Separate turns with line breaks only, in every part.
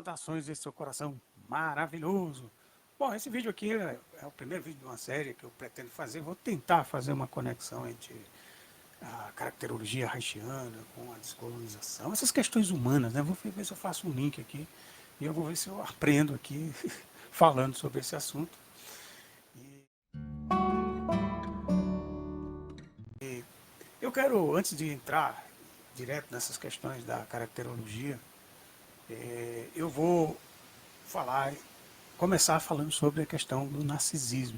Saudações desse seu coração maravilhoso. Bom, esse vídeo aqui é o primeiro vídeo de uma série que eu pretendo fazer. Vou tentar fazer uma conexão entre a caracterologia haitiana com a descolonização, essas questões humanas, né? Vou ver se eu faço um link aqui e eu vou ver se eu aprendo aqui falando sobre esse assunto. Eu quero, antes de entrar direto nessas questões da caracterologia, eu vou falar, começar falando sobre a questão do narcisismo.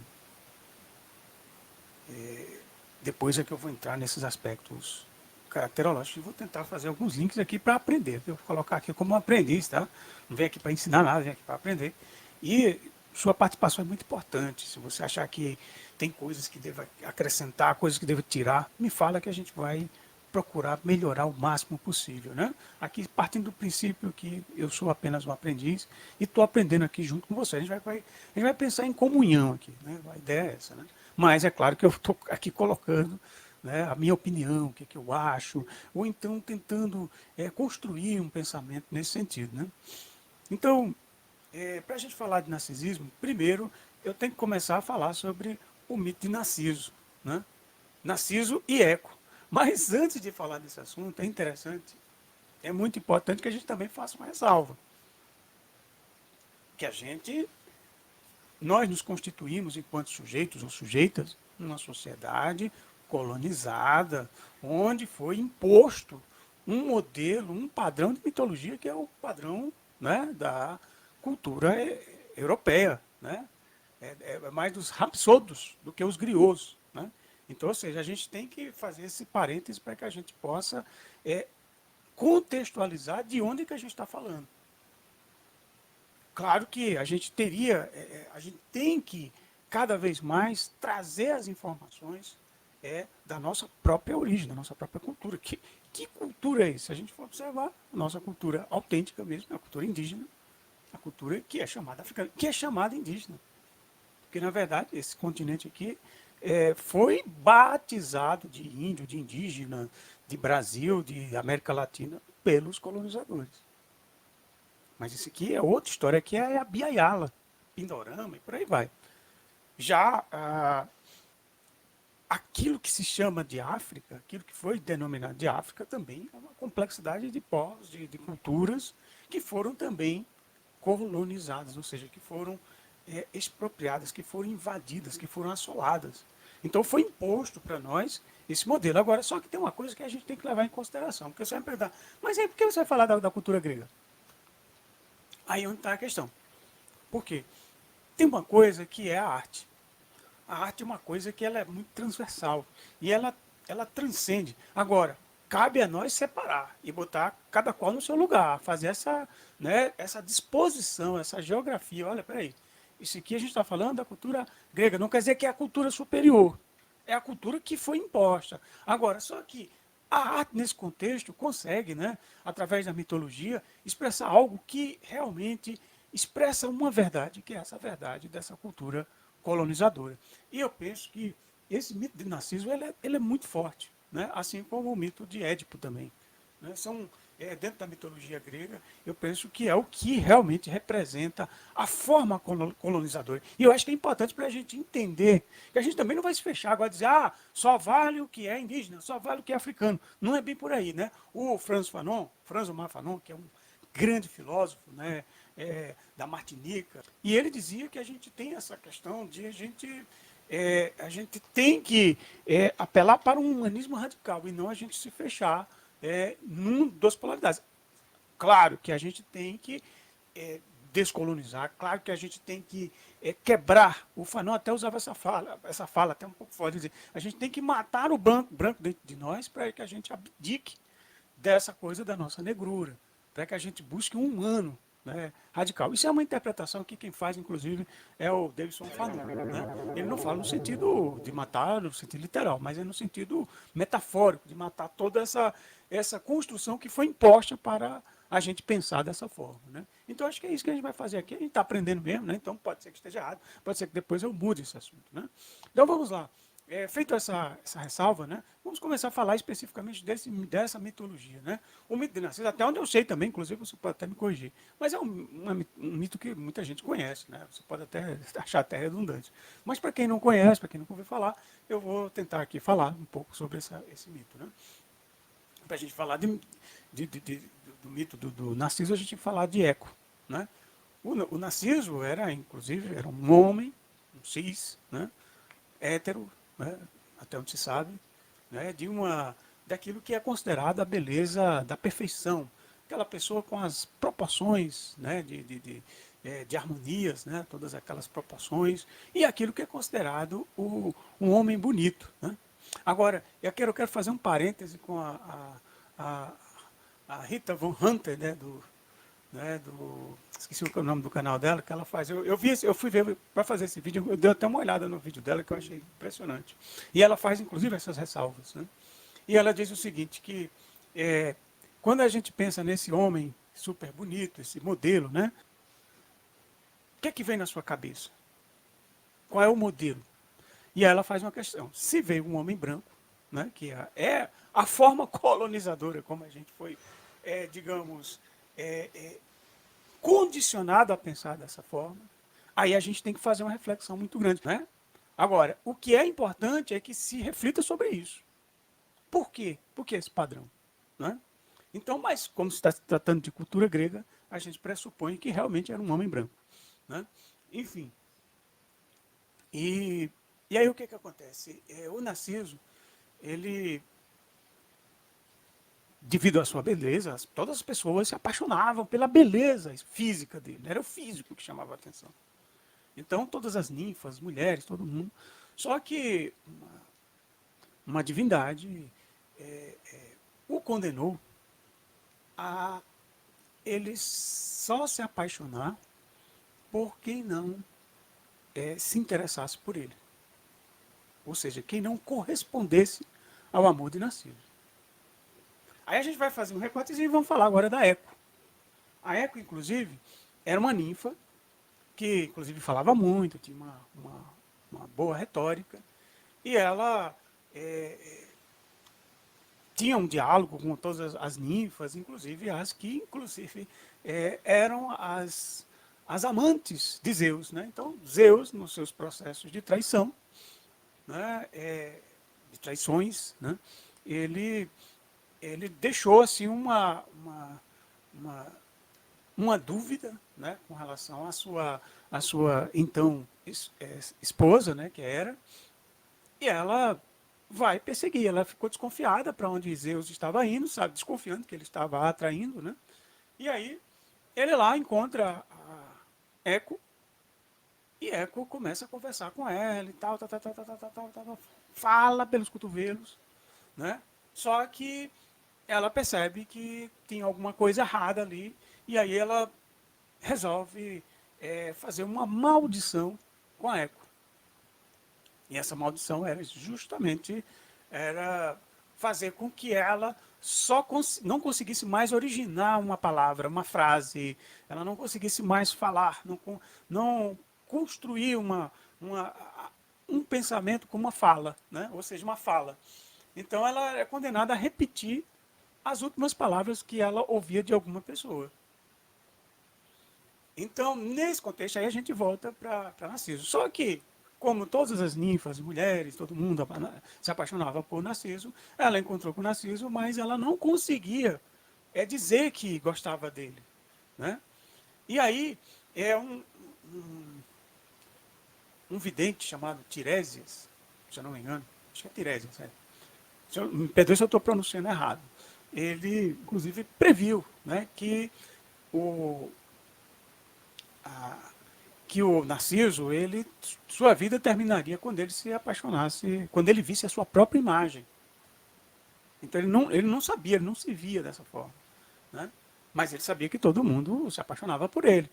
Depois é que eu vou entrar nesses aspectos caracterológicos e vou tentar fazer alguns links aqui para aprender. Eu vou colocar aqui como aprendiz, tá? Não venho aqui para ensinar nada, venho aqui para aprender. E sua participação é muito importante. Se você achar que tem coisas que deva acrescentar, coisas que deva tirar, me fala que a gente vai procurar melhorar o máximo possível, né? Aqui partindo do princípio que eu sou apenas um aprendiz e estou aprendendo aqui junto com você. A gente vai pensar em comunhão aqui, né? A ideia é essa, né? Mas é claro que eu estou aqui colocando, né, a minha opinião, o que, que eu acho, ou então tentando construir um pensamento nesse sentido, né? Então, para a gente falar de narcisismo, primeiro eu tenho que começar a falar sobre o mito de Narciso, né? Narciso e Eco. Mas antes de falar desse assunto, é interessante, é muito importante que a gente também faça uma ressalva. Que nós nos constituímos enquanto sujeitos ou sujeitas numa sociedade colonizada, onde foi imposto um modelo, um padrão de mitologia que é o padrão, né, da cultura europeia, né? É mais dos rapsodos do que os griots, né? Então, ou seja, a gente tem que fazer esse parênteses para que a gente possa contextualizar de onde que a gente está falando. Claro que a gente tem que cada vez mais trazer as informações da nossa própria origem, da nossa própria cultura. Que cultura é isso? Se a gente for observar, a nossa cultura autêntica mesmo, é a cultura indígena, a cultura que é chamada africana, que é chamada indígena. Porque, na verdade, esse continente aqui foi batizado de índio, de indígena, de Brasil, de América Latina, pelos colonizadores. Mas isso aqui é outra história, que é a Biayala, Pindorama e por aí vai. Já aquilo que se chama de África, aquilo que foi denominado de África, também é uma complexidade de povos, de culturas, que foram também colonizadas, ou seja, que foram expropriadas, que foram invadidas, que foram assoladas. Então foi imposto para nós esse modelo. Agora, só que tem uma coisa que a gente tem que levar em consideração, porque você vai me perguntar, mas aí por que você vai falar da cultura grega? Aí onde está a questão. Por quê? Tem uma coisa que é a arte. A arte é uma coisa que ela é muito transversal e ela transcende. Agora, cabe a nós separar e botar cada qual no seu lugar, fazer essa, né, essa disposição, essa geografia. Olha, peraí, isso aqui a gente está falando da cultura grega, não quer dizer que é a cultura superior, é a cultura que foi imposta. Agora, só que a arte, nesse contexto, consegue, né, através da mitologia, expressar algo que realmente expressa uma verdade, que é essa verdade dessa cultura colonizadora. E eu penso que esse mito de Narciso ele é muito forte, né? Assim como o mito de Édipo também. Né? Dentro da mitologia grega, eu penso que é o que realmente representa a forma colonizadora. E eu acho que é importante para a gente entender que a gente também não vai se fechar agora e dizer, só vale o que é indígena, só vale o que é africano. Não é bem por aí, né? O Franz Omar Fanon, que é um grande filósofo, né, da Martinica, e ele dizia que a gente tem essa questão de a gente tem que apelar para um humanismo radical e não a gente se fechar num das polaridades. Claro que a gente tem que descolonizar, claro que a gente tem que quebrar. O Fanon até usava essa fala até um pouco forte, dizer, a gente tem que matar o branco dentro de nós para que a gente abdique dessa coisa da nossa negrura, para que a gente busque um humano, né, radical. Isso é uma interpretação que quem faz, inclusive, é o Davidson Fanon. Né? Ele não fala no sentido de matar, no sentido literal, mas é no sentido metafórico, de matar toda essa construção que foi imposta para a gente pensar dessa forma. Né? Então, acho que é isso que a gente vai fazer aqui. A gente está aprendendo mesmo, né? Então pode ser que esteja errado, pode ser que depois eu mude esse assunto. Né? Então, vamos lá. feito essa ressalva, né, vamos começar a falar especificamente dessa mitologia. Né? O mito de Narciso, até onde eu sei também, inclusive você pode até me corrigir, mas é um mito que muita gente conhece, né? Você pode até achar até redundante. Mas para quem não conhece, para quem nunca ouviu falar, eu vou tentar aqui falar um pouco sobre esse mito. Né? Para a gente falar do mito do Narciso, a gente tem que falar de Eco. Né? O Narciso era, inclusive, era um homem, um cis, né? Hétero, né? Até onde se sabe, né? Daquilo que é considerado a beleza da perfeição. Aquela pessoa com as proporções, né? De harmonias, né? Todas aquelas proporções, e aquilo que é considerado um homem bonito. Né? Agora, eu quero fazer um parêntese com a, a Rita Von Hunter, esqueci o nome do canal dela, que ela faz. Eu fui ver para fazer esse vídeo, eu dei até uma olhada no vídeo dela, que eu achei impressionante. E ela faz, inclusive, essas ressalvas. Né? E ela diz o seguinte, que quando a gente pensa nesse homem super bonito, esse modelo, né? O que é que vem na sua cabeça? Qual é o modelo? E aí ela faz uma questão. Se veio um homem branco, né, que é a forma colonizadora, como a gente foi, digamos, condicionado a pensar dessa forma, aí a gente tem que fazer uma reflexão muito grande. Né? Agora, o que é importante é que se reflita sobre isso. Por quê? Por que esse padrão? Né? Então, mas como se está se tratando de cultura grega, a gente pressupõe que realmente era um homem branco. Né? Enfim. E aí o que acontece? O Narciso, ele, devido à sua beleza, todas as pessoas se apaixonavam pela beleza física dele. Era o físico que chamava a atenção. Então, todas as ninfas, mulheres, todo mundo. Só que uma divindade o condenou a ele só se apaixonar por quem não se interessasse por ele. Ou seja, quem não correspondesse ao amor de Narciso. Aí a gente vai fazer um recortezinho e vamos falar agora da Eco. A Eco, inclusive, era uma ninfa que, inclusive, falava muito, tinha uma boa retórica, e ela tinha um diálogo com todas as ninfas, inclusive as que, inclusive, eram as amantes de Zeus. Né? Então, Zeus, nos seus processos de traição, né, de traições, né, ele deixou assim uma dúvida, né, com relação à sua então esposa, né, que era, e ela vai perseguir. Ela ficou desconfiada para onde Zeus estava indo, sabe, desconfiando que ele estava a atraindo, né? E aí ele lá encontra a Eco, e Eco começa a conversar com ela e tal, fala pelos cotovelos, né? Só que ela percebe que tem alguma coisa errada ali, e aí ela resolve fazer uma maldição com a Eco. E essa maldição era justamente fazer com que ela não conseguisse mais originar uma palavra, uma frase, ela não conseguisse mais falar, não construir um pensamento com uma fala, né? Ou seja, uma fala. Então ela é condenada a repetir as últimas palavras que ela ouvia de alguma pessoa. Então, nesse contexto, aí a gente volta para Narciso. Só que, como todas as ninfas, mulheres, todo mundo se apaixonava por Narciso, ela encontrou com Narciso, mas ela não conseguia dizer que gostava dele. Né? E aí, um vidente chamado Tiresias, se eu não me engano, acho que é Tiresias, me perdoe se eu estou pronunciando errado. Ele, inclusive, previu, né, que o Narciso, sua vida terminaria quando ele se apaixonasse, quando ele visse a sua própria imagem. Então ele não sabia, ele não se via dessa forma. Né? Mas ele sabia que todo mundo se apaixonava por ele.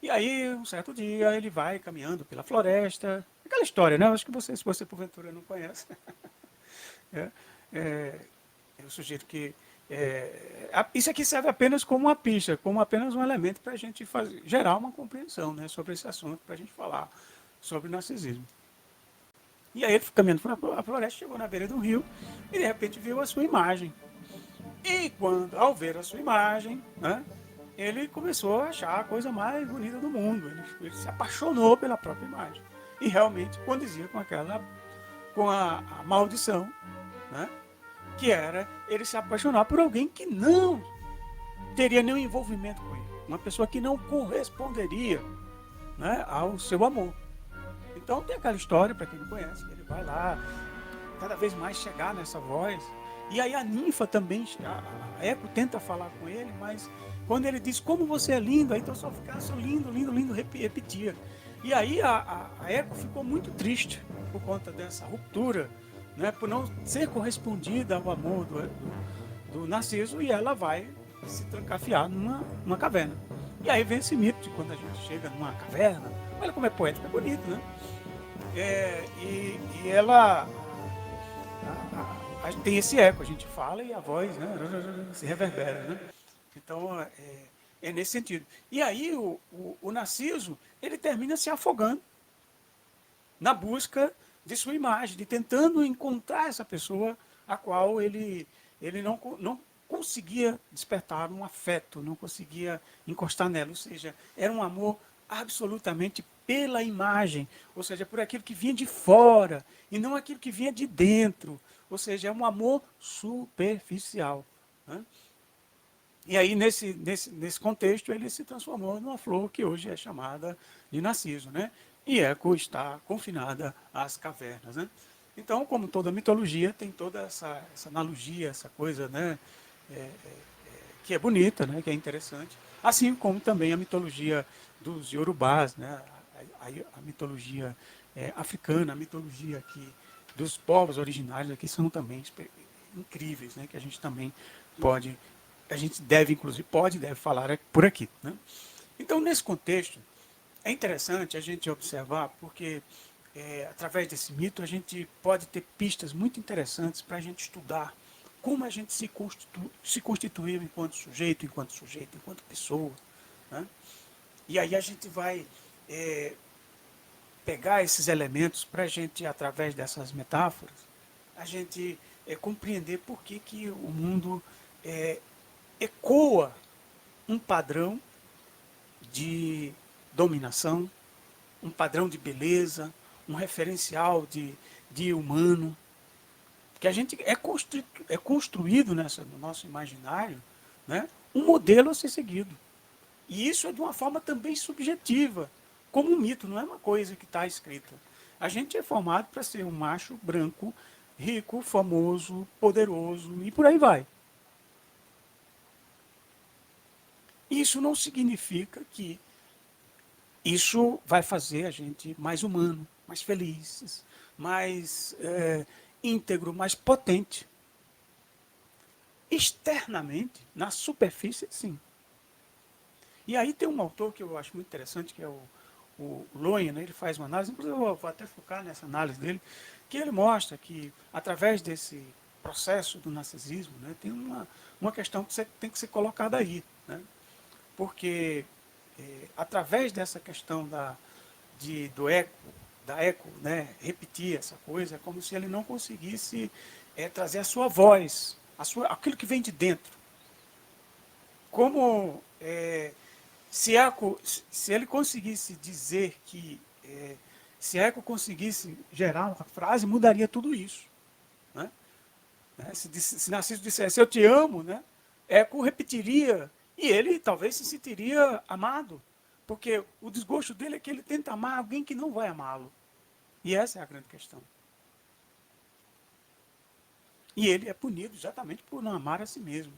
E aí, um certo dia, ele vai caminhando pela floresta. Aquela história, né? Eu acho que se você porventura não conhece, eu sugiro que isso aqui serve apenas como uma pista, como apenas um elemento para a gente gerar uma compreensão, né, sobre esse assunto, para a gente falar sobre o narcisismo. E aí ele foi caminhando pela floresta, chegou na beira do rio e de repente viu a sua imagem. E quando, ao ver a sua imagem, né, ele começou a achar a coisa mais bonita do mundo. Ele se apaixonou pela própria imagem. E realmente condizia com a maldição, né, que era ele se apaixonar por alguém que não teria nenhum envolvimento com ele. Uma pessoa que não corresponderia, né, ao seu amor. Então tem aquela história, para quem não conhece, que ele vai lá, cada vez mais chegar nessa voz. E aí a ninfa também, a Eco tenta falar com ele, mas quando ele diz como você é lindo, aí então só fica lindo, lindo, lindo, repetia. E aí a Eco ficou muito triste por conta dessa ruptura, né, por não ser correspondida ao amor do Narciso, e ela vai se trancafiar numa caverna. E aí vem esse mito de quando a gente chega numa caverna, olha como é poético, é bonito, né? E ela tem esse eco, a gente fala e a voz, né, se reverbera, né? Então é nesse sentido. E aí o Narciso, ele termina se afogando na busca de sua imagem, de tentando encontrar essa pessoa a qual ele não conseguia despertar um afeto, não conseguia encostar nela. Ou seja, era um amor absolutamente pela imagem, ou seja, por aquilo que vinha de fora e não aquilo que vinha de dentro. Ou seja, é um amor superficial. Né? E aí, nesse contexto, ele se transformou numa flor que hoje é chamada de Narciso. Né? E Eco está confinada às cavernas. Né? Então, como toda mitologia, tem toda essa analogia, essa coisa, né, que é bonita, né, que é interessante. Assim como também a mitologia dos Yorubás, né, a mitologia africana, a mitologia aqui dos povos originários aqui são também incríveis, né, que a gente também pode, a gente deve, inclusive, deve falar por aqui. Né? Então, nesse contexto, é interessante a gente observar, porque através desse mito a gente pode ter pistas muito interessantes para a gente estudar como a gente se constituiu enquanto sujeito, enquanto pessoa. Né? E aí a gente vai pegar esses elementos para a gente, através dessas metáforas, a gente compreender por que o mundo ecoa um padrão de dominação, um padrão de beleza, um referencial de humano, que a gente é construído no nosso imaginário, né, um modelo a ser seguido. E isso é de uma forma também subjetiva, como um mito, não é uma coisa que está escrita. A gente é formado para ser um macho branco, rico, famoso, poderoso e por aí vai. Isso não significa que isso vai fazer a gente mais humano, mais feliz, mais íntegro, mais potente. Externamente, na superfície, sim. E aí tem um autor que eu acho muito interessante, que é o Lohen, né? Ele faz uma análise, inclusive eu vou até focar nessa análise dele, que ele mostra que, através desse processo do narcisismo, né, tem uma questão que tem que ser colocada aí. Né? Porque, através dessa questão do eco, da eco, né, repetir essa coisa, é como se ele não conseguisse trazer a sua voz, aquilo que vem de dentro. Como se ele conseguisse dizer que, se a eco conseguisse gerar uma frase, mudaria tudo isso. Né? Se Narciso dissesse, eu te amo, né? Eco repetiria, e ele talvez se sentiria amado, porque o desgosto dele é que ele tenta amar alguém que não vai amá-lo. E essa é a grande questão. E ele é punido exatamente por não amar a si mesmo.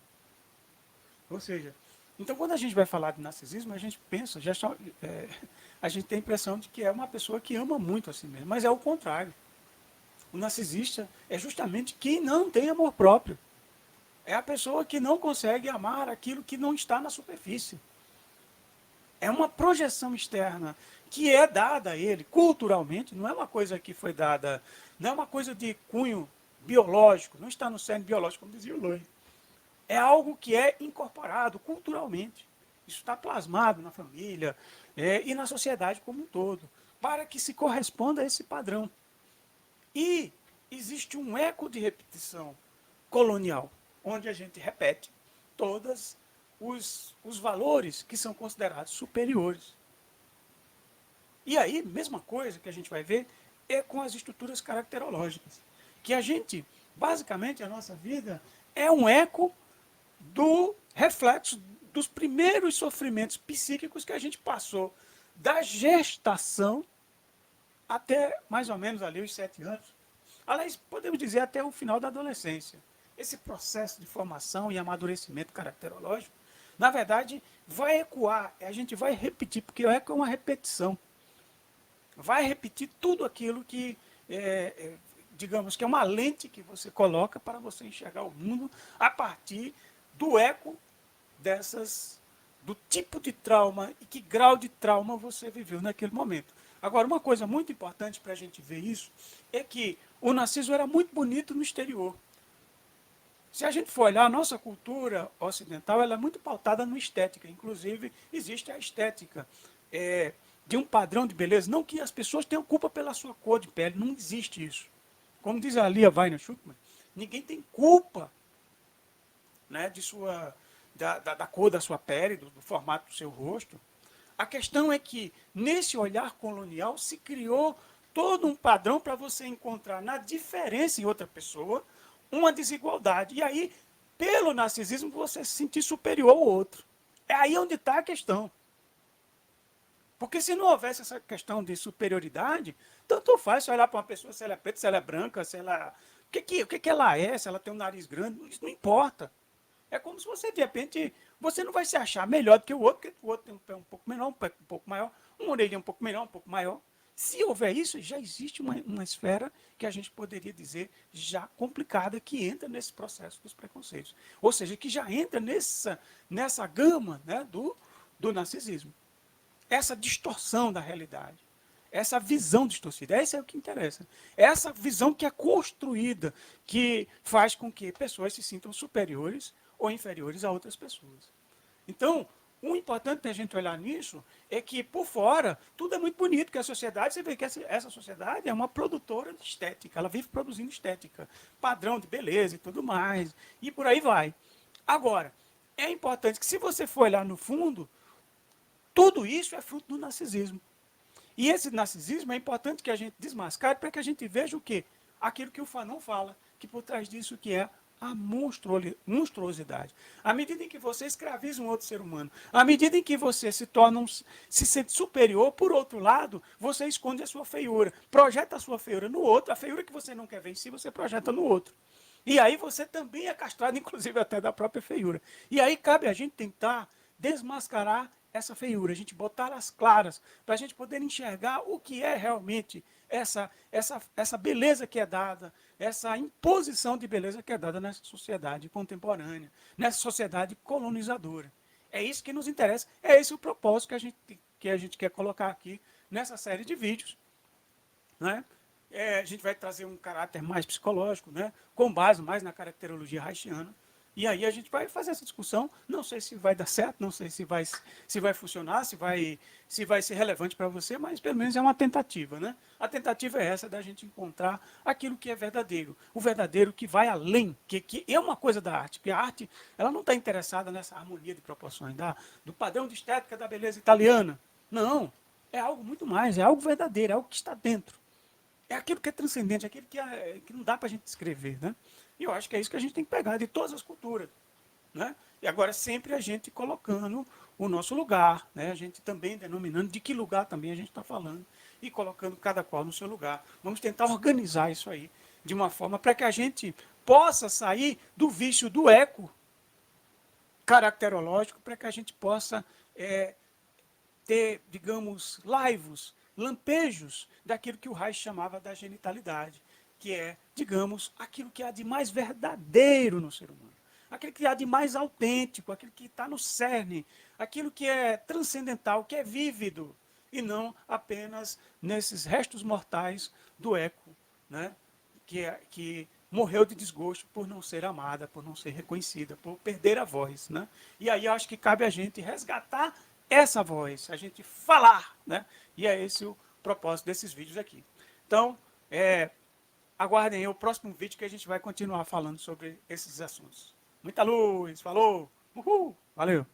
Ou seja, então quando a gente vai falar de narcisismo, a gente pensa, a gente tem a impressão de que é uma pessoa que ama muito a si mesmo, mas é o contrário. O narcisista é justamente quem não tem amor próprio. É a pessoa que não consegue amar aquilo que não está na superfície. É uma projeção externa que é dada a ele culturalmente, não é uma coisa que foi dada, não é uma coisa de cunho biológico, não está no cerne biológico, como dizia o Loy. É algo que é incorporado culturalmente. Isso está plasmado na família e na sociedade como um todo, para que se corresponda a esse padrão. E existe um eco de repetição colonial, onde a gente repete todos os valores que são considerados superiores. E aí, mesma coisa que a gente vai ver é com as estruturas caracterológicas, que a gente, basicamente, a nossa vida é um eco do reflexo dos primeiros sofrimentos psíquicos que a gente passou da gestação até mais ou menos ali os 7 anos. Aliás, podemos dizer até o final da adolescência. Esse processo de formação e amadurecimento caracterológico, na verdade, vai ecoar, a gente vai repetir, porque o eco é uma repetição. Vai repetir tudo aquilo que, digamos, que é uma lente que você coloca para você enxergar o mundo a partir do eco do tipo de trauma e que grau de trauma você viveu naquele momento. Agora, uma coisa muito importante para a gente ver isso é que o narciso era muito bonito no exterior. Se a gente for olhar, a nossa cultura ocidental ela é muito pautada no estética. Inclusive, existe a estética de um padrão de beleza. Não que as pessoas tenham culpa pela sua cor de pele, não existe isso. Como diz a Lia Weiner-Schuckmann, ninguém tem culpa, né, da cor da sua pele, do formato do seu rosto. A questão é que, nesse olhar colonial, se criou todo um padrão para você encontrar na diferença em outra pessoa uma desigualdade. E aí, pelo narcisismo, você se sentir superior ao outro. É aí onde está a questão. Porque se não houvesse essa questão de superioridade, tanto faz se olhar para uma pessoa se ela é preta, se ela é branca, se ela... O que ela é, se ela tem um nariz grande, isso não importa. É como se você, de repente, você não vai se achar melhor do que o outro, porque o outro tem um pé um pouco menor, um pé um pouco maior, uma orelha um pouco menor, um pouco maior. Se houver isso, já existe uma esfera que a gente poderia dizer já complicada, que entra nesse processo dos preconceitos. Ou seja, que já entra nessa gama, né, do narcisismo. Essa distorção da realidade. Essa visão distorcida. Esse é o que interessa. Essa visão que é construída, que faz com que pessoas se sintam superiores ou inferiores a outras pessoas. Então, o importante da gente olhar nisso é que, por fora, tudo é muito bonito, que a sociedade, você vê que essa sociedade é uma produtora de estética, ela vive produzindo estética, padrão de beleza e tudo mais, e por aí vai. Agora, é importante que, se você for olhar no fundo, tudo isso é fruto do narcisismo. E esse narcisismo é importante que a gente desmascare para que a gente veja o quê? Aquilo que o Fanon fala, que por trás disso que é a monstruosidade. À medida em que você escraviza um outro ser humano, à medida em que você se sente superior, por outro lado, você esconde a sua feiura, projeta a sua feiura no outro, a feiura que você não quer ver em si, você projeta no outro. E aí você também é castrado, inclusive até da própria feiura. E aí cabe a gente tentar desmascarar essa feiura, a gente botar as claras, para a gente poder enxergar o que é realmente essa beleza que é dada, essa imposição de beleza que é dada nessa sociedade contemporânea, nessa sociedade colonizadora. É isso que nos interessa, é esse o propósito que a gente quer colocar aqui nessa série de vídeos. Né? A gente vai trazer um caráter mais psicológico, né? Com base mais na caracterologia haitiana. E aí a gente vai fazer essa discussão. Não sei se vai dar certo, não sei se vai funcionar, se vai ser relevante para você, mas pelo menos é uma tentativa. Né? A tentativa é essa da gente encontrar aquilo que é verdadeiro. O verdadeiro que vai além, que é uma coisa da arte. Porque a arte ela não está interessada nessa harmonia de proporções, do padrão de estética da beleza italiana. Não, é algo muito mais, é algo verdadeiro, é algo que está dentro. É aquilo que é transcendente, é aquilo que não dá para a gente descrever. Né? E eu acho que é isso que a gente tem que pegar de todas as culturas. Né? E agora sempre a gente colocando o nosso lugar, né? A gente também denominando de que lugar também a gente está falando e colocando cada qual no seu lugar. Vamos tentar organizar isso aí de uma forma para que a gente possa sair do vício do eco caracterológico, para que a gente possa ter, digamos, laivos, lampejos daquilo que o Reich chamava da genitalidade, que é, digamos, aquilo que há de mais verdadeiro no ser humano, aquilo que há de mais autêntico, aquilo que está no cerne, aquilo que é transcendental, que é vívido, e não apenas nesses restos mortais do eco, né? que morreu de desgosto por não ser amada, por não ser reconhecida, por perder a voz. Né? E aí eu acho que cabe a gente resgatar essa voz, a gente falar. Né? E é esse o propósito desses vídeos aqui. Então, aguardem aí o próximo vídeo que a gente vai continuar falando sobre esses assuntos. Muita luz, falou, uhul, valeu.